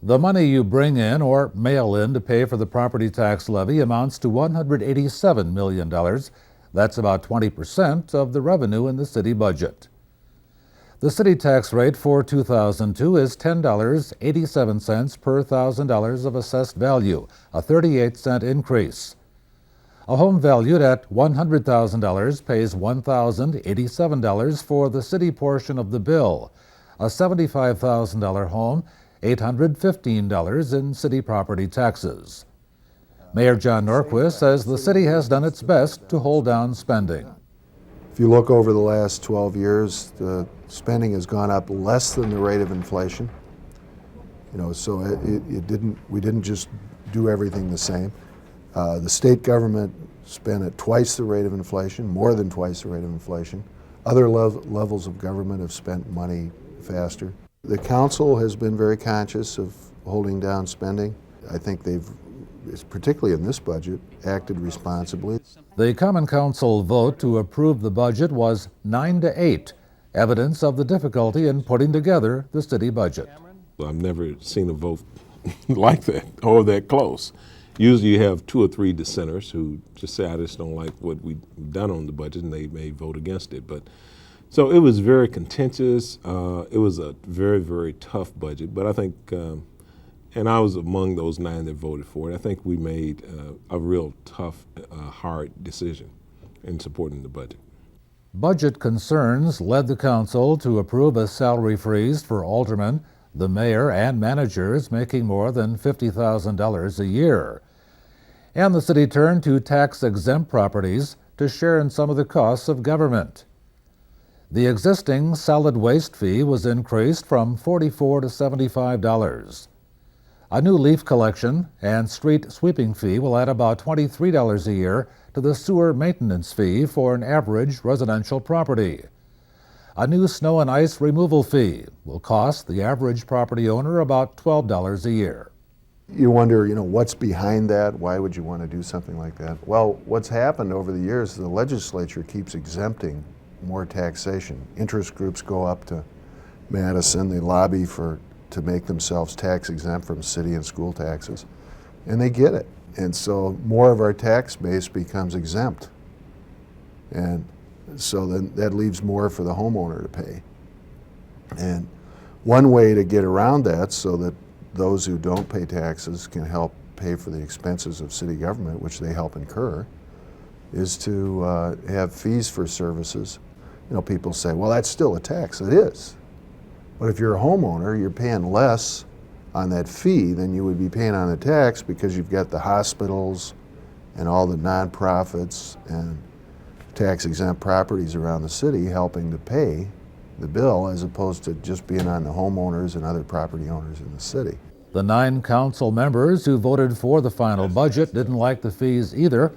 The money you bring in or mail in to pay for the property tax levy amounts to $187 million. That's about 20% of the revenue in the city budget. The city tax rate for 2002 is $10.87 per $1,000 of assessed value, a 38-cent increase. A home valued at $100,000 pays $1,087 for the city portion of the bill. A $75,000 home, $815 in city property taxes. Mayor John Norquist says the city has done its best to hold down spending. If you look over the last 12 years, the spending has gone up less than the rate of inflation. So we didn't just do everything the same. The state government spent at twice the rate of inflation, more than twice the rate of inflation. Other levels of government have spent money faster. The council has been very conscious of holding down spending. I think they've, particularly in this budget, acted responsibly. The Common Council vote to approve the budget was 9-8, evidence of the difficulty in putting together the city budget. I've never seen a vote like that or that close. Usually you have 2 or 3 dissenters who just say, I just don't like what we've done on the budget, and they may vote against it. So it was very contentious. It was a very, very tough budget, but I think, and I was among those 9 that voted for it, I think we made a real tough, hard decision in supporting the budget. Budget concerns led the council to approve a salary freeze for aldermen, the mayor, and managers making more than $50,000 a year. And the city turned to tax-exempt properties to share in some of the costs of government. The existing solid waste fee was increased from $44 to $75. A new leaf collection and street sweeping fee will add about $23 a year to the sewer maintenance fee for an average residential property. A new snow and ice removal fee will cost the average property owner about $12 a year. You wonder, what's behind that? Why would you want to do something like that? Well, what's happened over the years, the legislature keeps exempting more taxation. Interest groups go up to Madison, they lobby to make themselves tax exempt from city and school taxes, and they get it. And so more of our tax base becomes exempt. And so then that leaves more for the homeowner to pay. And one way to get around that so that those who don't pay taxes can help pay for the expenses of city government, which they help incur, is to have fees for services. People say, well, that's still a tax. It is. But if you're a homeowner, you're paying less on that fee than you would be paying on the tax because you've got the hospitals and all the nonprofits and tax-exempt properties around the city helping to pay the bill as opposed to just being on the homeowners and other property owners in the city. The 9 council members who voted for the final budget didn't like the fees either.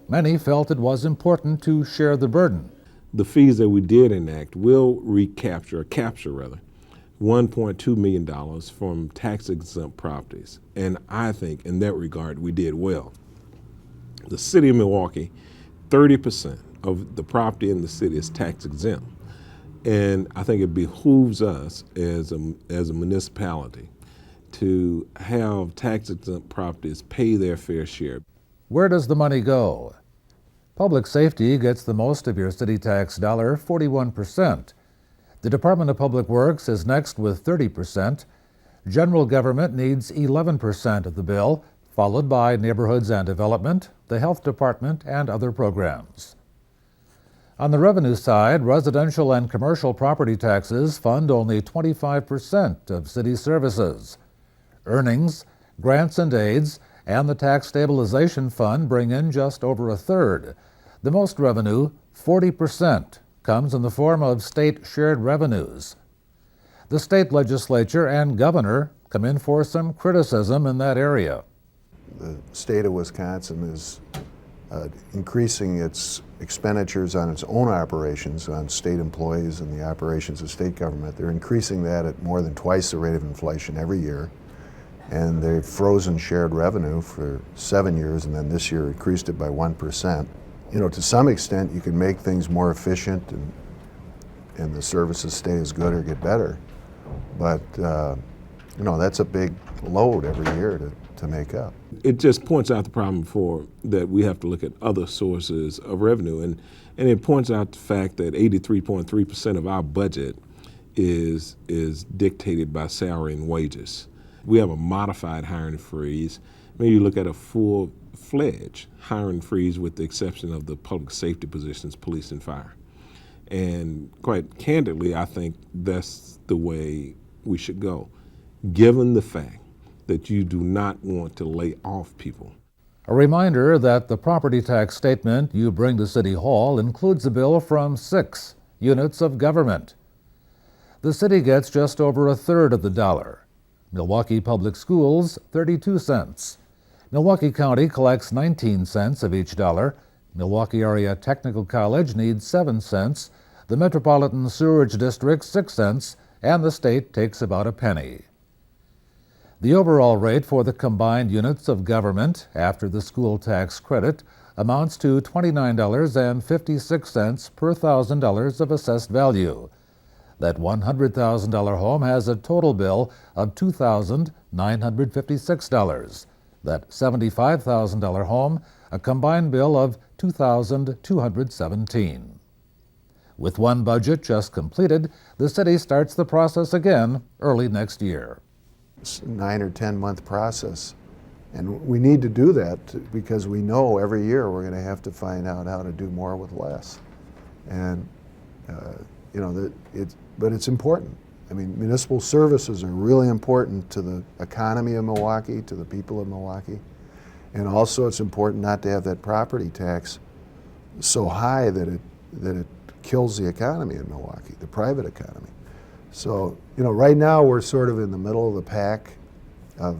Many felt it was important to share the burden. The fees that we did enact will capture $1.2 million from tax-exempt properties. And I think in that regard, we did well. The city of Milwaukee, 30% of the property in the city is tax-exempt. And I think it behooves us as a municipality to have tax-exempt properties pay their fair share. Where does the money go? Public safety gets the most of your city tax dollar, 41%. The Department of Public Works is next with 30%. General government needs 11% of the bill, followed by Neighborhoods and Development, the Health Department, and other programs. On the revenue side, residential and commercial property taxes fund only 25% of city services. Earnings, grants and aids, and the Tax Stabilization Fund bring in just over a third. The most revenue, 40%, comes in the form of state shared revenues. The state legislature and governor come in for some criticism in that area. The state of Wisconsin is increasing its expenditures on its own operations, on state employees and the operations of state government. They're increasing that at more than twice the rate of inflation every year. And they've frozen shared revenue for 7 years, and then this year increased it by 1%. To some extent, you can make things more efficient and the services stay as good or get better. But You know, that's a big load every year to make up. It just points out the problem that we have to look at other sources of revenue, and it points out the fact that 83.3% of our budget is dictated by salary and wages. We have a modified hiring freeze. Maybe you look at a full-fledged hiring freeze with the exception of the public safety positions, police and fire. And quite candidly, I think that's the way we should go, given the fact that you do not want to lay off people. A reminder that the property tax statement you bring to City Hall includes a bill from 6 units of government. The city gets just over a third of the dollar. Milwaukee Public Schools, 32 cents. Milwaukee County collects 19 cents of each dollar. Milwaukee Area Technical College needs 7 cents. The Metropolitan Sewerage District, 6 cents, and the state takes about a penny. The overall rate for the combined units of government after the school tax credit amounts to $29.56 per $1,000 of assessed value. That $100,000 home has a total bill of $2,956. That $75,000 home, a combined bill of $2,217. With one budget just completed, the city starts the process again early next year. It's a 9 or 10 month process, and we need to do that because we know every year we're going to have to find out how to do more with less. And but it's important. I mean, municipal services are really important to the economy of Milwaukee, to the people of Milwaukee, and also it's important not to have that property tax so high that it kills the economy in Milwaukee, the private economy. So, right now we're sort of in the middle of the pack of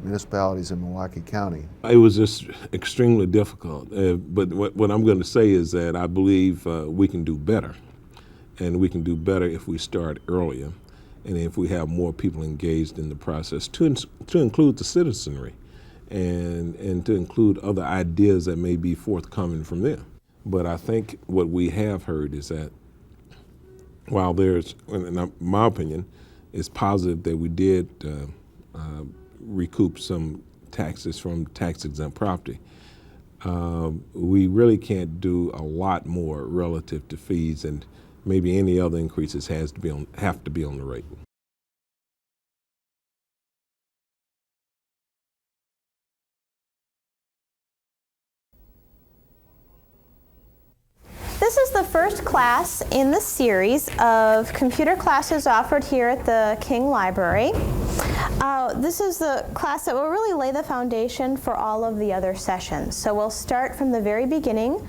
municipalities in Milwaukee County. It was just extremely difficult, but what I'm going to say is that I believe we can do better, and we can do better if we start earlier, and if we have more people engaged in the process to include the citizenry, and to include other ideas that may be forthcoming from them. But I think what we have heard is that while there's, in my opinion, it's positive that we did recoup some taxes from tax-exempt property, we really can't do a lot more relative to fees, and maybe any other increases have to be on the rate. This is the first class in the series of computer classes offered here at the King Library. This is the class that will really lay the foundation for all of the other sessions. So we'll start from the very beginning.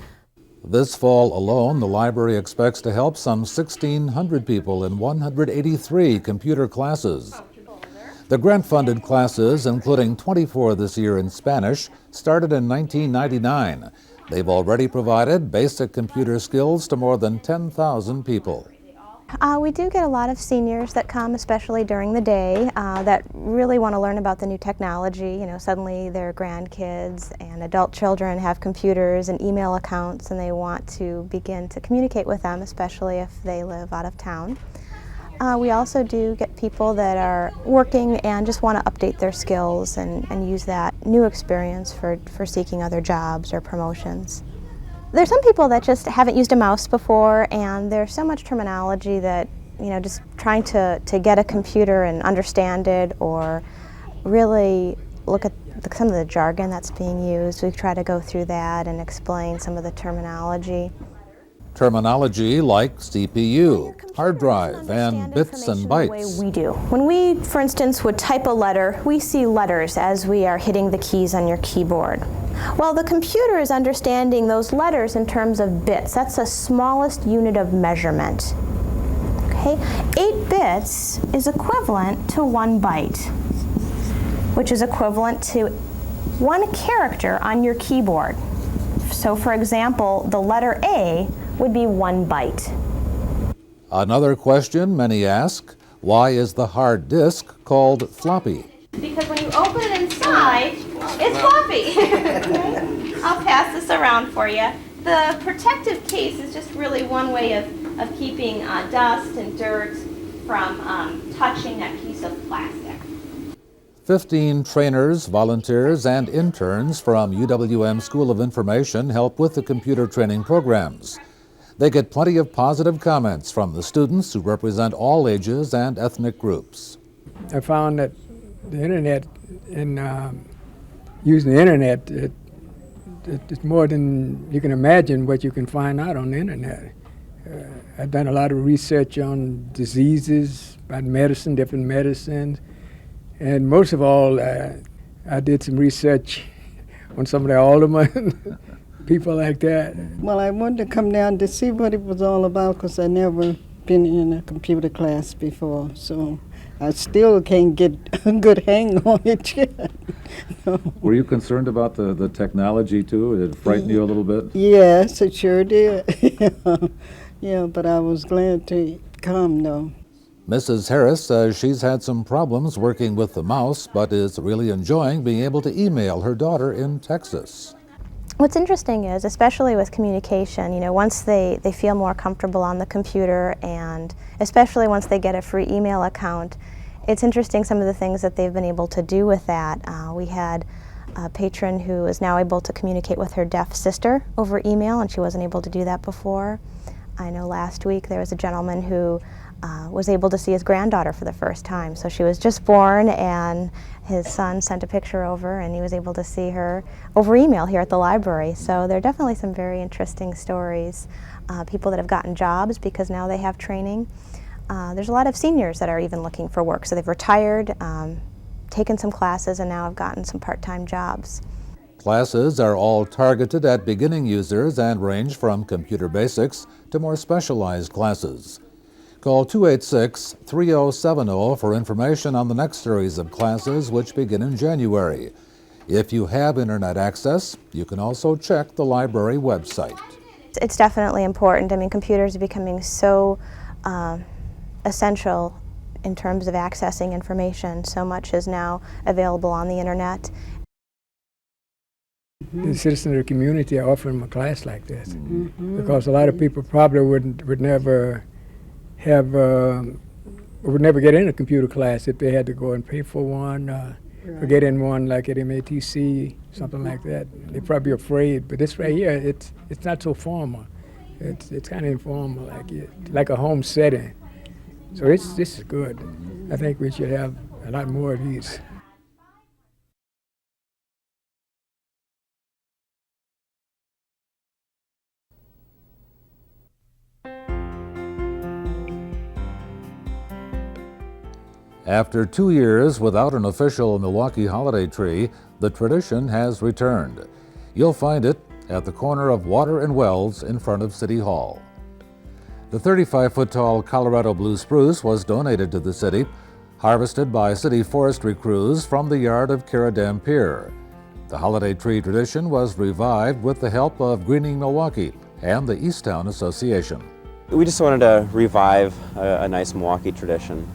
This fall alone, the library expects to help some 1,600 people in 183 computer classes. The grant-funded classes, including 24 this year in Spanish, started in 1999. They've already provided basic computer skills to more than 10,000 people. We do get a lot of seniors that come, especially during the day, that really want to learn about the new technology. Suddenly their grandkids and adult children have computers and email accounts, and they want to begin to communicate with them, especially if they live out of town. We also do get people that are working and just want to update their skills and use that new experience for seeking other jobs or promotions. There's some people that just haven't used a mouse before, and there's so much terminology that, just trying to get a computer and understand it or really look at some of the jargon that's being used. We try to go through that and explain some of the terminology. Terminology like CPU, hard drive, and bits and bytes. The way we do. When we, for instance, would type a letter, we see letters as we are hitting the keys on your keyboard. Well, the computer is understanding those letters in terms of bits. That's the smallest unit of measurement. Okay? 8 bits is equivalent to 1 byte, which is equivalent to 1 character on your keyboard. So, for example, the letter A would be 1 byte. Another question many ask, why is the hard disk called floppy? Because when you open it inside, it's floppy. I'll pass this around for you. The protective case is just really one way of keeping dust and dirt from touching that piece of plastic. 15 trainers, volunteers, and interns from UWM School of Information help with the computer training programs. They get plenty of positive comments from the students who represent all ages and ethnic groups. I found that the internet and using the internet, it's more than you can imagine what you can find out on the internet. I've done a lot of research on diseases, about medicine, different medicines, and most of all, I did some research on some of the aldermen, people like that. Well, I wanted to come down to see what it was all about because I'd never been in a computer class before, so I still can't get a good hang on it yet. Were you concerned about the technology too? Did it frighten you a little bit? Yes, it sure did. Yeah, but I was glad to come though. Mrs. Harris says she's had some problems working with the mouse, but is really enjoying being able to email her daughter in Texas. What's interesting is, especially with communication, once they feel more comfortable on the computer, and especially once they get a free email account, it's interesting some of the things that they've been able to do with that. We had a patron who is now able to communicate with her deaf sister over email, and she wasn't able to do that before. I know last week there was a gentleman who was able to see his granddaughter for the first time. So she was just born, and his son sent a picture over, and he was able to see her over email here at the library. So there are definitely some very interesting stories. People that have gotten jobs because now they have training. There's a lot of seniors that are even looking for work. So they've retired, taken some classes, and now have gotten some part-time jobs. Classes are all targeted at beginning users and range from computer basics to more specialized classes. Call 286-3070 for information on the next series of classes, which begin in January. If you have internet access, you can also check the library website. It's definitely important. I mean, computers are becoming so essential in terms of accessing information. So much is now available on the internet. The citizens of the community are offering them a class like this because a lot of people probably would never get in a computer class if they had to go and pay for one, or get in one like at MATC, something like that. They'd probably be afraid, but this right here, it's not so formal. It's kind of informal, like a home setting. So this is good. I think we should have a lot more of these. After 2 years without an official Milwaukee holiday tree, the tradition has returned. You'll find it at the corner of Water and Wells in front of City Hall. The 35-foot-tall Colorado blue spruce was donated to the city, harvested by city forestry crews from the yard of Cara Dampier. The holiday tree tradition was revived with the help of Greening Milwaukee and the Easttown Association. We just wanted to revive a nice Milwaukee tradition.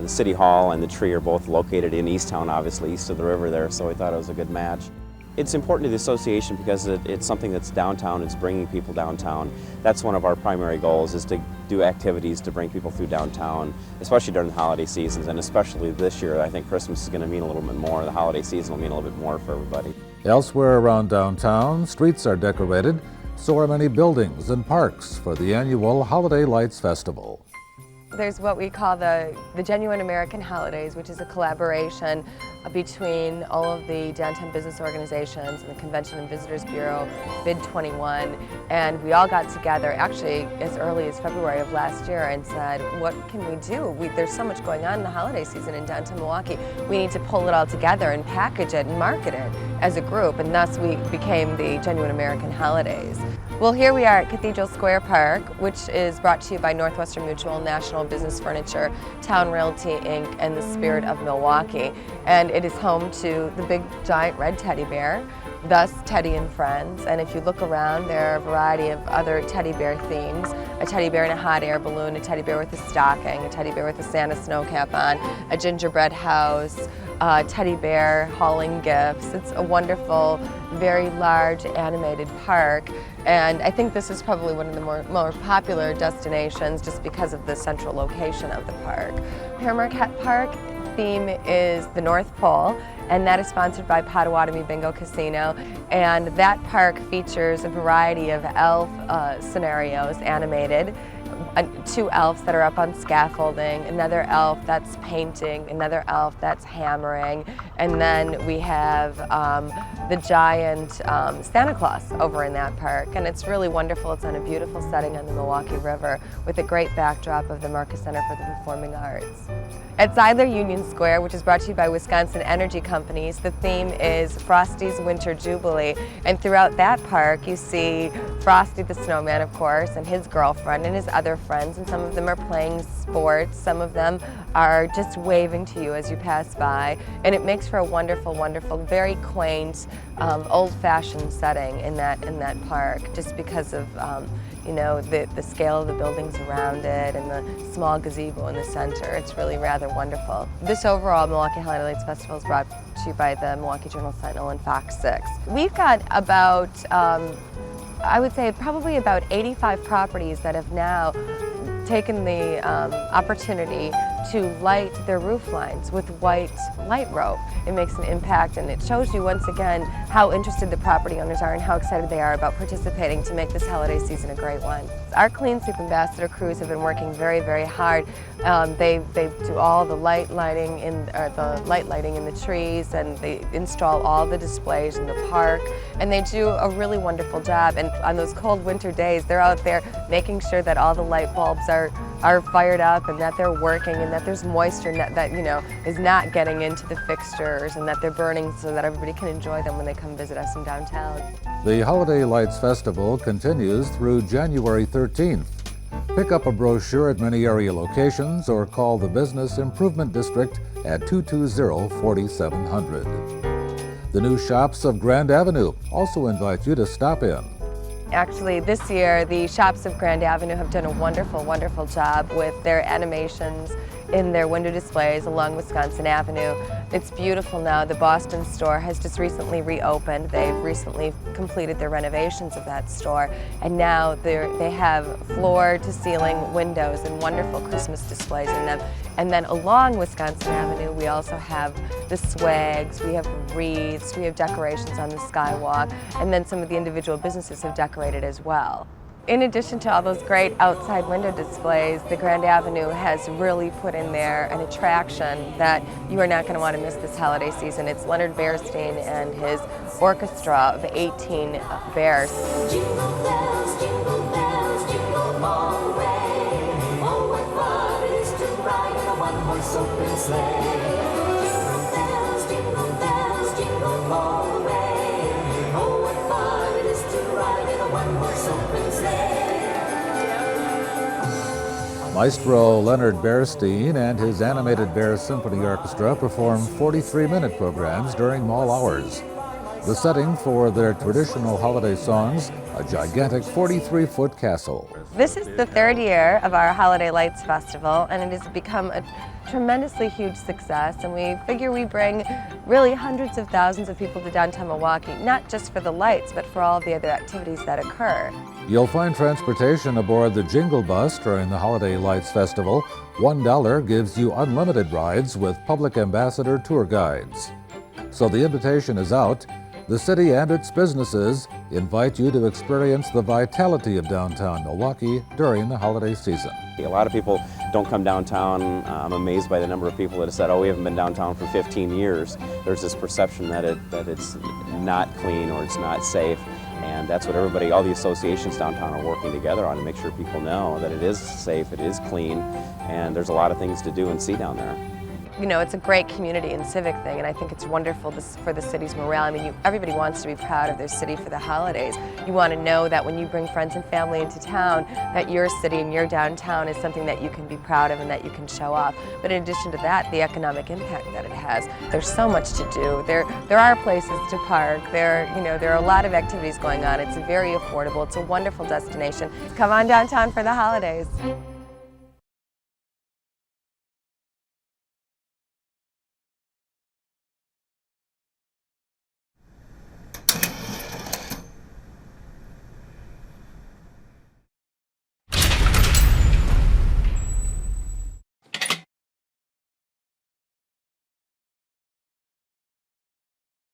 The City Hall and the tree are both located in Easttown, obviously, east of the river there, so we thought it was a good match. It's important to the association because it's something that's downtown, it's bringing people downtown. That's one of our primary goals, is to do activities to bring people through downtown, especially during the holiday seasons, and especially this year. I think Christmas is going to mean a little bit more. The holiday season will mean a little bit more for everybody. Elsewhere around downtown, streets are decorated, so are many buildings and parks for the annual Holiday Lights Festival. There's what we call the Genuine American Holidays, which is a collaboration between all of the downtown business organizations and the Convention and Visitors Bureau, Bid 21, and we all got together actually as early as February of last year and said, what can we do? There's so much going on in the holiday season in downtown Milwaukee. We need to pull it all together and package it and market it as a group, and thus we became the Genuine American Holidays. Well, here we are at Cathedral Square Park, which is brought to you by Northwestern Mutual, National Business Furniture, Town Realty, Inc., and the Spirit of Milwaukee. And it is home to the big, giant red teddy bear, thus Teddy and Friends. And if you look around, there are a variety of other teddy bear themes. A teddy bear in a hot air balloon, a teddy bear with a stocking, a teddy bear with a Santa snow cap on, a gingerbread house, a teddy bear hauling gifts. It's a wonderful, very large animated park. And I think this is probably one of the more popular destinations just because of the central location of the park. Here Marquette Park theme is the North Pole, and that is sponsored by Potawatomi Bingo Casino. And that park features a variety of elf scenarios animated. 2 elves that are up on scaffolding, another elf that's painting, another elf that's hammering, and then we have the giant Santa Claus over in that park. And it's really wonderful. It's on a beautiful setting on the Milwaukee River with a great backdrop of the Marcus Center for the Performing Arts. At Zeidler Union Square, which is brought to you by Wisconsin Energy Companies, the theme is Frosty's Winter Jubilee. And throughout that park, you see Frosty the Snowman, of course, and his girlfriend and his other friends, and some of them are playing sports, some of them are just waving to you as you pass by. And it makes for a wonderful, wonderful, very quaint, old-fashioned setting in that park, just because of you know, the scale of the buildings around it and the small gazebo in the center. It's really rather wonderful. This overall Milwaukee Holiday Lights Festival is brought to you by the Milwaukee Journal-Sentinel and Fox 6. We've got about, I would say probably about 85 properties that have now taken the opportunity to light their roof lines with white light rope. It makes an impact, and it shows you once again how interested the property owners are and how excited they are about participating to make this holiday season a great one. Our Clean Sweep Ambassador crews have been working very, very hard. They do all the light lighting in the trees, and they install all the displays in the park, and they do a really wonderful job. And on those cold winter days, they're out there making sure that all the light bulbs are fired up and that they're working and that there's moisture that you know is not getting into the fixtures, and that they're burning so that everybody can enjoy them when they come visit us in downtown. The Holiday Lights Festival continues through January 13th. Pick up a brochure at many area locations or call the Business Improvement District at 220-4700. The new shops of Grand Avenue also invite you to stop in. Actually, this year, the shops of Grand Avenue have done a wonderful, wonderful job with their animations in their window displays along Wisconsin Avenue. It's beautiful now. The Boston store has just recently reopened. They've recently completed their renovations of that store, and now they have floor-to-ceiling windows and wonderful Christmas displays in them. And then along Wisconsin Avenue, we also have the swags, we have wreaths, we have decorations on the skywalk, and then some of the individual businesses have decorated as well. In addition to all those great outside window displays, the Grand Avenue has really put in there an attraction that you are not going to want to miss this holiday season. It's Leonard Bernstein and his orchestra of 18 bears. Jingle bells, jingle all the way. Oh, what fun it is to ride in a one-horse open sleigh. Jingle bells, jingle all the way. Oh, what fun it is to ride in a one-horse open sleigh. Maestro Leonard Bernstein and his Animated Bears Symphony Orchestra perform 43-minute programs during mall hours. The setting for their traditional holiday songs, a gigantic 43-foot castle. This is the 3rd year of our Holiday Lights Festival, and it has become a tremendously huge success, and we figure we bring really hundreds of thousands of people to downtown Milwaukee, not just for the lights, but for all the other activities that occur. You'll find transportation aboard the Jingle Bus during the Holiday Lights Festival. $1 gives you unlimited rides with public ambassador tour guides. So the invitation is out. The city and its businesses invite you to experience the vitality of downtown Milwaukee during the holiday season. A lot of people don't come downtown. I'm amazed by the number of people that have said, oh, we haven't been downtown for 15 years. There's this perception that it's not clean or it's not safe. And that's what everybody, all the associations downtown are working together on to make sure people know that it is safe, it is clean, and there's a lot of things to do and see down there. You know, it's a great community and civic thing, and I think it's wonderful for the city's morale. I mean, everybody wants to be proud of their city for the holidays. You want to know that when you bring friends and family into town, that your city and your downtown is something that you can be proud of and that you can show off. But in addition to that, the economic impact that it has. There's so much to do. There are places to park. There are a lot of activities going on. It's very affordable. It's a wonderful destination. Come on downtown for the holidays.